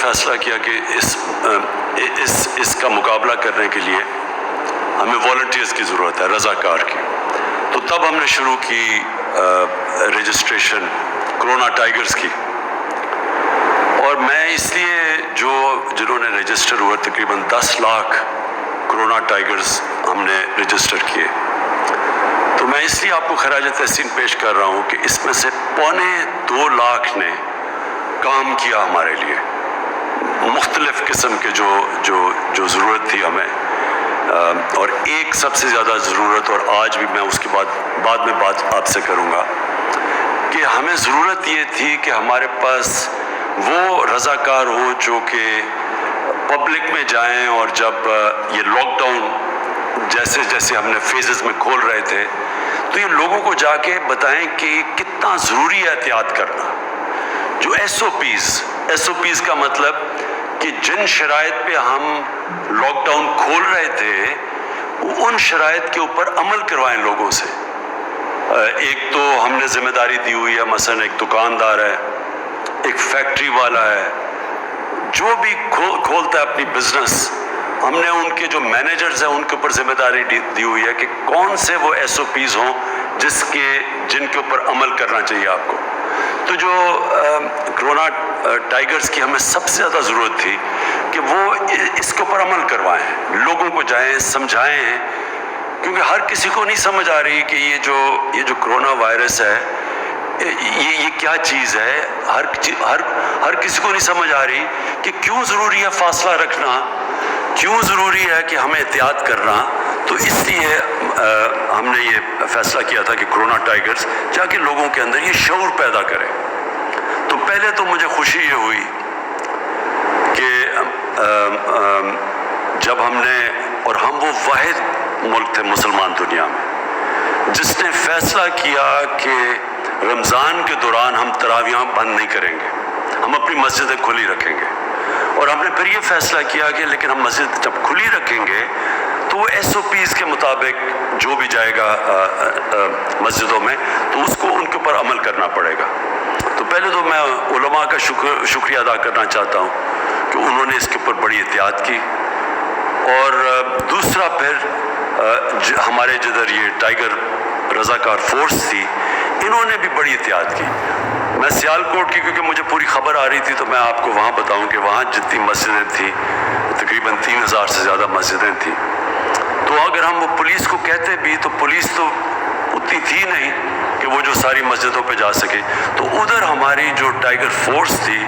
فیصلہ کیا کہ اس کا مقابلہ کرنے کے لیے ہمیں والنٹیئرز کی ضرورت ہے، رضاکار کی. تو تب ہم نے شروع کی رجسٹریشن کرونا ٹائیگرز کی. اور میں اس لیے جنہوں نے رجسٹر ہوئے تقریباً 10 لاکھ کرونا ٹائیگرز ہم نے رجسٹر کیے. تو میں اس لیے آپ کو خراج تحسین پیش کر رہا ہوں کہ اس میں سے 2.25 لاکھ نے کام کیا ہمارے لیے، مختلف قسم کے جو ضرورت تھی ہمیں. اور ایک سب سے زیادہ ضرورت، اور آج بھی میں اس کے بعد میں بات آپ سے کروں گا، کہ ہمیں ضرورت یہ تھی کہ ہمارے پاس وہ رضاکار ہو جو کہ پبلک میں جائیں، اور جب یہ لاک ڈاؤن جیسے ہم نے فیزز میں کھول رہے تھے تو یہ لوگوں کو جا کے بتائیں کہ کتنا ضروری ہے احتیاط کرنا. جو ایس او پیز کا مطلب کہ جن شرائط پہ ہم لاک ڈاؤن کھول رہے تھے ان شرائط کے اوپر عمل کروائیں لوگوں سے. ایک تو ہم نے ذمہ داری دی ہوئی ہے، مثلا ایک دکاندار ہے، ایک فیکٹری والا ہے، جو بھی کھولتا ہے اپنی بزنس، ہم نے ان کے جو مینیجرز ہیں ان کے اوپر ذمہ داری دی ہوئی ہے کہ کون سے وہ ایس او پیز ہوں جن کے اوپر عمل کرنا چاہیے آپ کو. تو جو کرونا ٹائیگرز کی ہمیں سب سے زیادہ ضرورت تھی کہ وہ اس کے اوپر عمل کروائیں، لوگوں کو جائیں سمجھائیں، کیونکہ ہر کسی کو نہیں سمجھ آ رہی کہ یہ جو کرونا وائرس ہے یہ کیا چیز ہے. ہر کسی کو نہیں سمجھ آ رہی کہ کیوں ضروری ہے فاصلہ رکھنا، کیوں ضروری ہے کہ ہمیں احتیاط کرنا. تو اس لیے ہم نے یہ فیصلہ کیا تھا کہ کرونا ٹائیگرز جا کے لوگوں کے اندر یہ شعور پیدا کرے. تو پہلے تو مجھے خوشی یہ ہوئی کہ جب ہم وہ واحد ملک تھے مسلمان دنیا میں جس نے فیصلہ کیا کہ رمضان کے دوران ہم تراویحاں بند نہیں کریں گے، ہم اپنی مسجدیں کھلی رکھیں گے. اور ہم نے پھر یہ فیصلہ کیا کہ لیکن ہم مسجد جب کھلی رکھیں گے تو وہ ایس او پیز کے مطابق جو بھی جائے گا مسجدوں میں تو اس کو ان کے اوپر عمل کرنا پڑے گا. تو پہلے تو میں علماء کا شکریہ ادا کرنا چاہتا ہوں کہ انہوں نے اس کے اوپر بڑی احتیاط کی. اور دوسرا پھر ہمارے جدھر یہ ٹائیگر رضاکار فورس تھی انہوں نے بھی بڑی احتیاط کی. میں سیالکوٹ کی کیونکہ مجھے پوری خبر آ رہی تھی تو میں آپ کو وہاں بتاؤں کہ وہاں جتنی مسجدیں تھیں تقریباً 3000 سے زیادہ مسجدیں تھیں. تو اگر ہم وہ پولیس کو کہتے بھی تو پولیس تو اتنی تھی نہیں کہ وہ جو ساری مسجدوں پہ جا سکے. تو ادھر ہماری جو ٹائیگر فورس تھی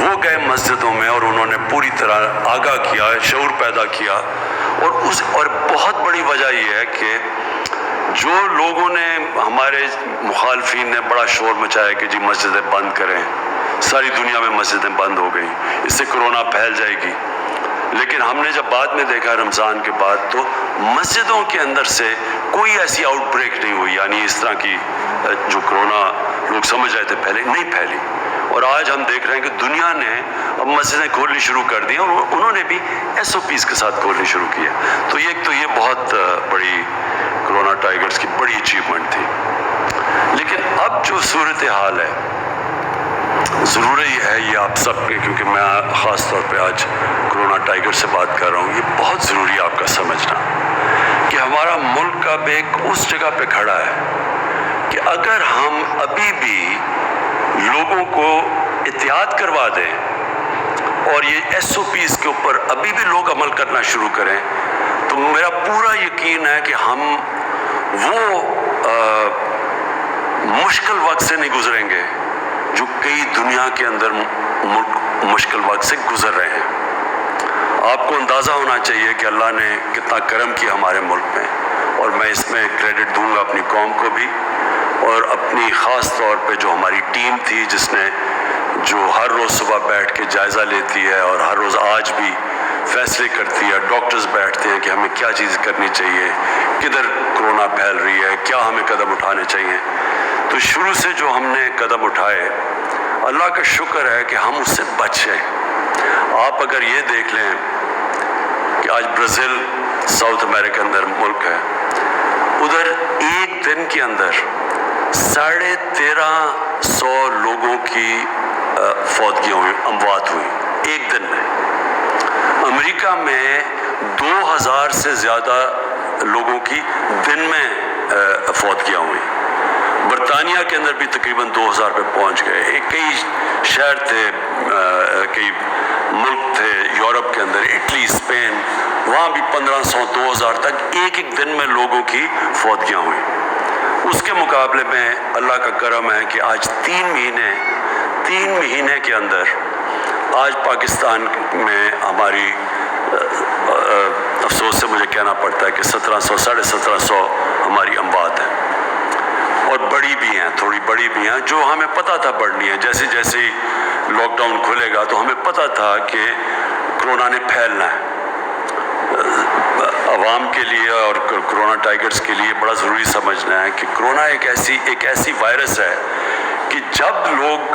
وہ گئے مسجدوں میں اور انہوں نے پوری طرح آگاہ کیا، شعور پیدا کیا. اور بہت بڑی وجہ یہ ہے کہ جو لوگوں نے ہمارے مخالفین نے بڑا شور مچایا کہ جی مسجدیں بند کریں، ساری دنیا میں مسجدیں بند ہو گئیں، اس سے کرونا پھیل جائے گی. لیکن ہم نے جب بعد میں دیکھا رمضان کے بعد تو مسجدوں کے اندر سے کوئی ایسی آؤٹ بریک نہیں ہوئی، یعنی اس طرح کی جو کرونا لوگ سمجھ رہے تھے پہلے نہیں پھیلی. اور آج ہم دیکھ رہے ہیں کہ دنیا نے اب مسجدیں کھولنی شروع کر دی اور انہوں نے بھی ایس او پیز کے ساتھ کھولنی شروع کی ہے. تو یہ بہت بڑی کرونا ٹائیگرز کی بڑی اچیومنٹ تھی. لیکن اب جو صورتحال ہے ضروری ہے یہ آپ سب کے، کیونکہ میں خاص طور پہ آج کرونا ٹائیگر سے بات کر رہا ہوں، یہ بہت ضروری ہے آپ کا سمجھنا کہ ہمارا ملک اب ایک اس جگہ پہ کھڑا ہے کہ اگر ہم ابھی بھی لوگوں کو احتیاط کروا دیں اور یہ ایس او پیز کے اوپر ابھی بھی لوگ عمل کرنا شروع کریں تو میرا پورا یقین ہے کہ ہم وہ مشکل وقت سے نہیں گزریں گے جو کئی دنیا کے اندر مشکل وقت سے گزر رہے ہیں. آپ کو اندازہ ہونا چاہیے کہ اللہ نے کتنا کرم کیا ہمارے ملک میں، اور میں اس میں کریڈٹ دوں گا اپنی قوم کو بھی اور اپنی خاص طور پہ جو ہماری ٹیم تھی جس نے جو ہر روز صبح بیٹھ کے جائزہ لیتی ہے اور ہر روز آج بھی فیصلے کرتی ہے. ڈاکٹرز بیٹھتے ہیں کہ ہمیں کیا چیز کرنی چاہیے، کدھر کرونا پھیل رہی ہے، کیا ہمیں قدم اٹھانے چاہیے. تو شروع سے جو ہم نے قدم اٹھائے اللہ کا شکر ہے کہ ہم اس سے بچے. آپ اگر یہ دیکھ لیں کہ آج برازیل ساؤتھ امریکہ اندر ملک ہے، ادھر ایک دن کے اندر 1350 لوگوں کی فوتگی ہوئی، اموات ہوئی ایک دن امریکہ میں 2000 سے زیادہ لوگوں کی دن میں فوتگیاں ہوئی. برطانیہ کے اندر بھی تقریباً 2000 پہ پہنچ گئے. کئی شہر تھے, کئی ملک تھے یورپ کے اندر, اٹلی, اسپین, وہاں بھی 1500 2000 تک ایک دن میں لوگوں کی فوتگیاں ہوئی. اس کے مقابلے میں اللہ کا کرم ہے کہ آج 3 مہینے کے اندر آج پاکستان میں ہماری افسوس سے مجھے کہنا پڑتا ہے کہ 1700 1750 ہماری اموات ہیں, اور بڑی بھی ہیں, تھوڑی بڑی بھی ہیں, جو ہمیں پتہ تھا بڑھنی ہے. جیسے جیسے لاک ڈاؤن کھلے گا تو ہمیں پتہ تھا کہ کرونا نے پھیلنا ہے. عوام کے لیے اور کرونا ٹائگرز کے لیے بڑا ضروری سمجھنا ہے کہ کرونا ایک ایسی وائرس ہے کہ جب لوگ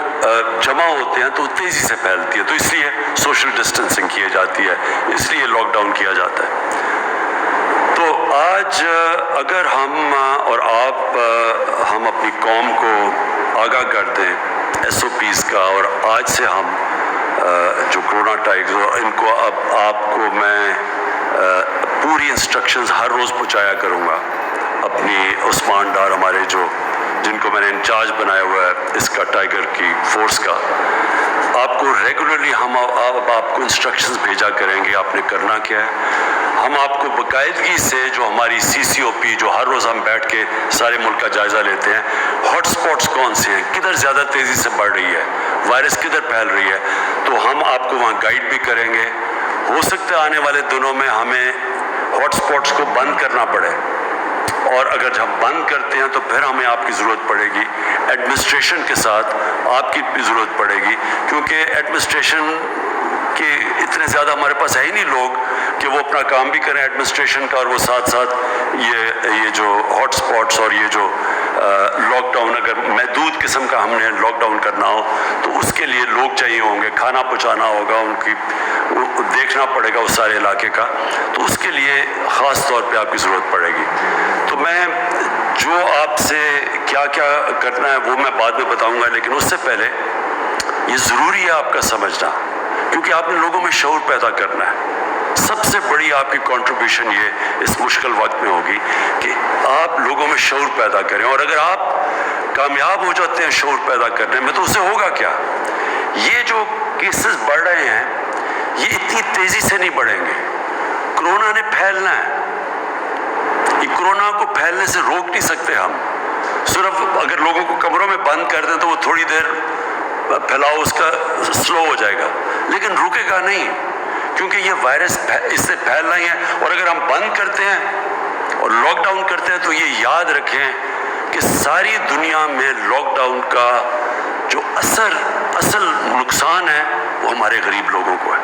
جمع ہوتے ہیں تو تیزی سے پھیلتی ہے. تو اس لیے سوشل ڈسٹینسنگ کی جاتی ہے, اس لیے لاک ڈاؤن کیا جاتا ہے. تو آج اگر ہم اور آپ ہم اپنی قوم کو آگاہ کر دیں SOPs کا, اور آج سے ہم جو کرونا ٹائگر ان کو اب آپ کو میں پوری انسٹرکشنز ہر روز پہنچایا کروں گا. اپنی عثمان ڈار ہمارے جن کو میں نے انچارج بنایا ہوا ہے اس کا ٹائگر کی فورس کا, آپ کو ریگولرلی ہم آپ کو انسٹرکشنز بھیجا کریں گے آپ نے کرنا کیا ہے. ہم آپ کو باقاعدگی سے جو ہماری CCOP جو ہر روز ہم بیٹھ کے سارے ملک کا جائزہ لیتے ہیں, ہاٹ سپاٹس کون سے ہیں, کدھر زیادہ تیزی سے بڑھ رہی ہے وائرس, کدھر پھیل رہی ہے, تو ہم آپ کو وہاں گائیڈ بھی کریں گے. ہو سکتا ہے آنے والے دنوں میں ہمیں ہاٹ سپاٹس کو بند کرنا پڑے, اور اگر ہم بند کرتے ہیں تو پھر ہمیں آپ کی ضرورت پڑے گی. ایڈمنسٹریشن کے ساتھ آپ کی بھی ضرورت پڑے گی, کیونکہ ایڈمنسٹریشن کے اتنے زیادہ ہمارے پاس ہے ہی نہیں لوگ کہ وہ اپنا کام بھی کریں ایڈمنسٹریشن کا, اور وہ ساتھ ساتھ یہ جو ہاٹ سپاٹس اور یہ جو لاک ڈاؤن, اگر محدود قسم کا ہم نے لاک ڈاؤن کرنا ہو تو اس کے لیے لوگ چاہیے ہوں گے, کھانا پہنچانا ہوگا, ان کی دیکھنا پڑے گا اس سارے علاقے کا, تو اس کے لیے خاص طور پہ آپ کی ضرورت پڑے گی. تو میں جو آپ سے کیا کیا کرنا ہے وہ میں بعد میں بتاؤں گا, لیکن اس سے پہلے یہ ضروری ہے آپ کا سمجھنا, کیونکہ آپ نے لوگوں میں شعور پیدا کرنا ہے. سب سے بڑی آپ کی کنٹریبیوشن یہ اس مشکل وقت میں ہوگی کہ آپ لوگوں میں شعور پیدا کریں, اور اگر آپ کامیاب ہو جاتے ہیں شعور پیدا کرنے میں تو اس سے ہوگا کیا, یہ جو کیسز بڑھ رہے ہیں یہ اتنی تیزی سے نہیں بڑھیں گے. کرونا نے پھیلنا ہے, یہ کرونا کو پھیلنے سے روک نہیں سکتے ہم. صرف اگر لوگوں کو کمروں میں بند کر دیں تو وہ تھوڑی دیر پھیلاؤ اس کا سلو ہو جائے گا, لیکن رکے گا نہیں, کیونکہ یہ وائرس اس سے پھیلنا ہی ہے. اور اگر ہم بند کرتے ہیں اور لاک ڈاؤن کرتے ہیں تو یہ یاد رکھیں کہ ساری دنیا میں لاک ڈاؤن کا جو اصل نقصان ہے وہ ہمارے غریب لوگوں کو ہے.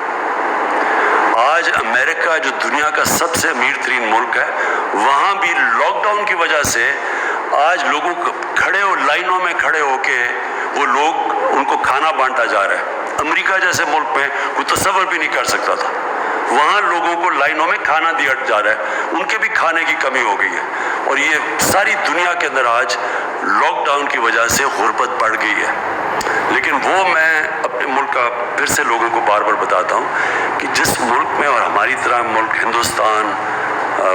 آج امریکہ جو دنیا کا سب سے امیر ترین ملک ہے, وہاں بھی لاک ڈاؤن کی وجہ سے آج لوگوں کو لائنوں میں کھڑے ہو کے وہ لوگ ان کو کھانا بانٹا جا رہا ہے. امریکہ جیسے ملک میں کوئی تصور بھی نہیں کر سکتا تھا, وہاں لوگوں کو لائنوں میں کھانا دیا جا رہا ہے, ان کے بھی کھانے کی کمی ہو گئی ہے. اور یہ ساری دنیا کے اندر آج لاک ڈاؤن کی وجہ سے غربت بڑھ گئی ہے. لیکن وہ میں اپنے ملک کا پھر سے لوگوں کو بار بار بتاتا ہوں کہ جس ملک میں, اور ہماری طرح ملک ہندوستان,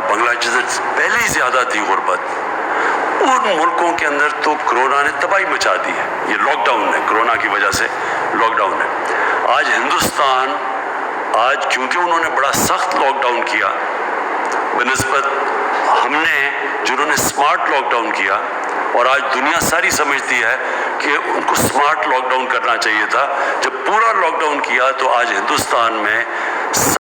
بنگلہ دیش پہلے ہی زیادہ تھی غربت, ان ملکوں کے اندر تو کرونا نے تباہی مچا دی ہے. یہ لاک ڈاؤن ہے, کرونا کی وجہ سے لاک ڈاؤن ہے. آج ہندوستان کیونکہ انہوں نے بڑا سخت لاک ڈاؤن کیا بنسبت ہم نے جنہوں نے سمارٹ لاک ڈاؤن کیا, اور آج دنیا ساری سمجھتی ہے کہ ان کو سمارٹ لاک ڈاؤن کرنا چاہیے تھا. جب پورا لاک ڈاؤن کیا تو آج ہندوستان میں